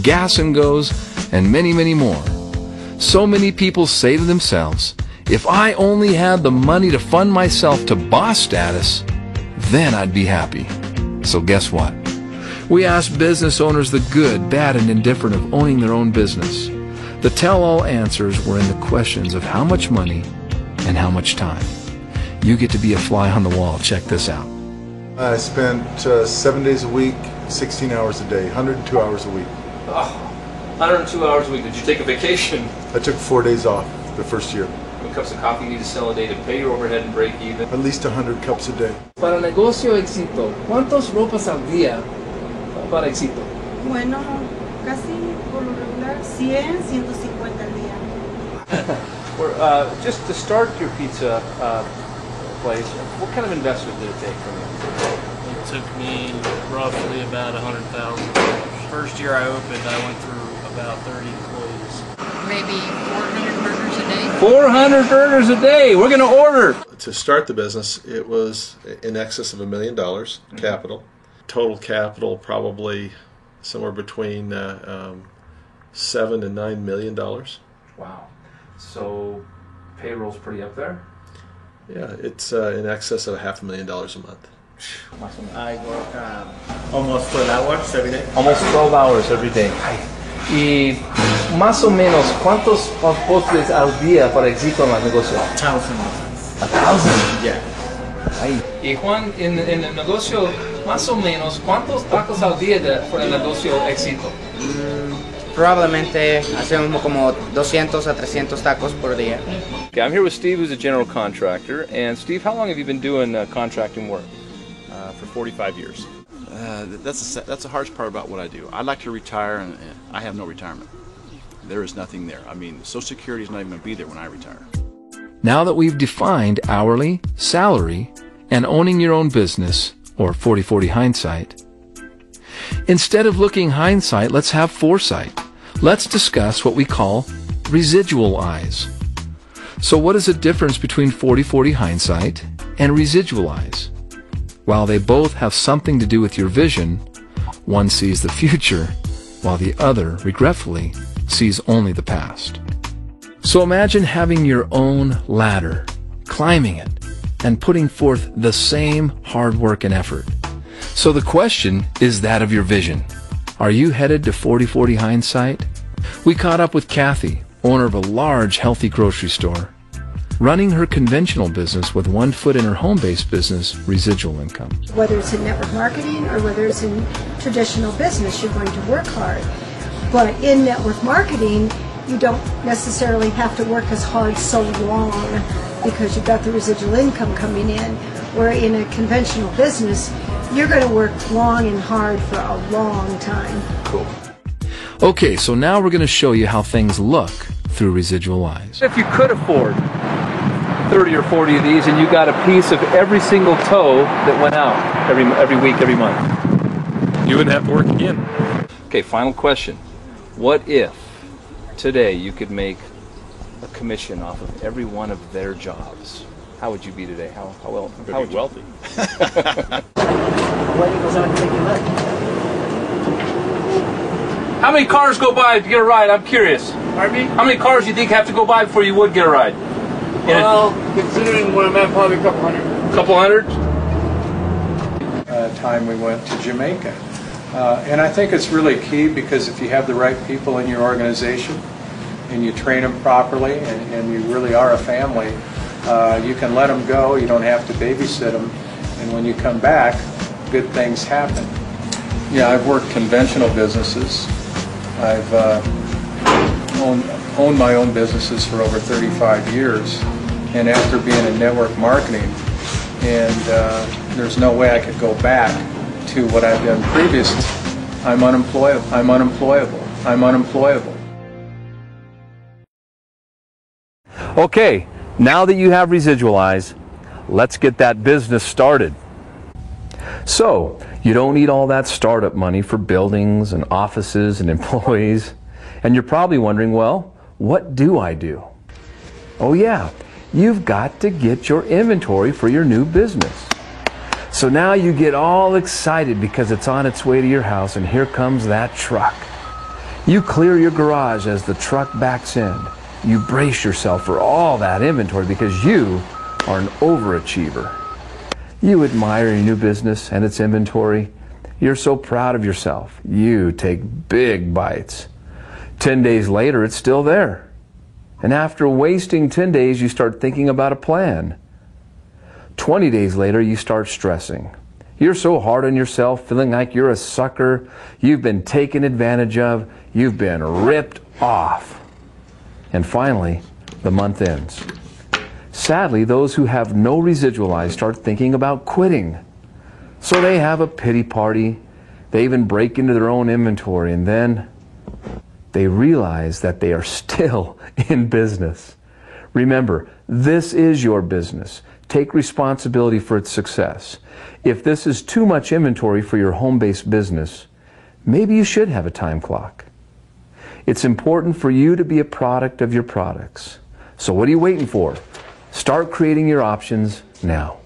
Gas and Goes, and many, many more. So many people say to themselves, if I only had the money to fund myself to boss status, then I'd be happy. So guess what? We ask business owners the good, bad, and indifferent of owning their own business. The tell-all answers were in the questions of how much money and how much time. You get to be a fly on the wall. Check this out. I spent 7 days a week, 16 hours a day, 102 hours a week. Oh, 102 hours a week. Did you take a vacation? I took 4 days off the first year. How many cups of coffee you need to sell a day to pay your overhead and break even? At least 100 cups a day. Para negocio éxito, ¿cuántos ropas al día para éxito? Bueno, casi por lo regular 100, 150 al día. Just to start your pizza place, what kind of investment did it take from you? It took me roughly about $100,000. First year I opened, I went through about 30 employees. Maybe 400 burgers a day. 400 burgers a day. We're going to order. To start the business, it was in excess of $1 million capital. Total capital probably somewhere between $7 and $9 million. Wow. So payroll's pretty up there? Yeah, it's in excess of $500,000 a month. I work almost 12 hours every day. Almost 12 hours every day. Y más o menos, ¿cuántos postres al día para éxito en el negocio? 1,000. 1,000? Yeah. Ay. Y Juan, en el negocio, más o menos, ¿cuántos tacos al día por el negocio éxito? Probablemente hacemos como 200 a 300 tacos por día. Okay, I'm here with Steve, who's a general contractor. And Steve, how long have you been doing contracting work? For 45 years. That's the hardest part about what I do. I'd like to retire, and I have no retirement. There is nothing there. I mean, Social Security is not even going to be there when I retire. Now that we've defined hourly, salary, and owning your own business, or 40/40 hindsight, instead of looking hindsight, let's have foresight. Let's discuss what we call residual eyes. So what is the difference between 40/40 hindsight and residual eyes? While they both have something to do with your vision, one sees the future, while the other, regretfully, sees only the past. So imagine having your own ladder, climbing it, and putting forth the same hard work and effort. So the question is that of your vision. Are you headed to 40/40 hindsight? We caught up with Kathy, owner of a large, healthy grocery store, running her conventional business with one foot in her home-based business, residual income. Whether it's in network marketing or whether it's in traditional business, you're going to work hard. But in network marketing, you don't necessarily have to work as hard so long because you've got the residual income coming in. Where in a conventional business, you're going to work long and hard for a long time. Cool. Okay, so now we're going to show you how things look through residual eyes. If you could afford 30 or 40 of these and you got a piece of every single toe that went out every week, every month, You wouldn't have to work again. Okay, final question. What if today you could make a commission off of every one of their jobs? How would you be today? How well? How would you be wealthy? How many cars go by to get a ride? I'm curious. Pardon me? How many cars do you think have to go by before you would get a ride? Well, considering where I'm at, probably a couple hundred. Couple hundred? Time we went to Jamaica. And I think it's really key because if you have the right people in your organization and you train them properly and you really are a family, you can let them go, you don't have to babysit them, and when you come back, good things happen. Yeah, I've worked conventional businesses. I've owned my own businesses for over 35 years, and after being in network marketing, and there's no way I could go back to what I've done previously. I'm unemployable. I'm unemployable. I'm unemployable. Okay, now that you have residual eyes, let's get that business started. So, you don't need all that startup money for buildings and offices and employees. And you're probably wondering, well, what do I do? Oh yeah, you've got to get your inventory for your new business. So now you get all excited because it's on its way to your house and here comes that truck. You clear your garage as the truck backs in. You brace yourself for all that inventory because you are an overachiever. You admire your new business and its inventory. You're so proud of yourself. You take big bites. 10 days later, it's still there. And after wasting 10 days, you start thinking about a plan. 20 days later, you start stressing. You're so hard on yourself, feeling like you're a sucker. You've been taken advantage of. You've been ripped off. And finally, the month ends. Sadly, those who have no residualize start thinking about quitting. So they have a pity party. They even break into their own inventory, and then they realize that they are still in business. Remember, this is your business. Take responsibility for its success. If this is too much inventory for your home-based business, maybe you should have a time clock. It's important for you to be a product of your products. So what are you waiting for? Start creating your options now.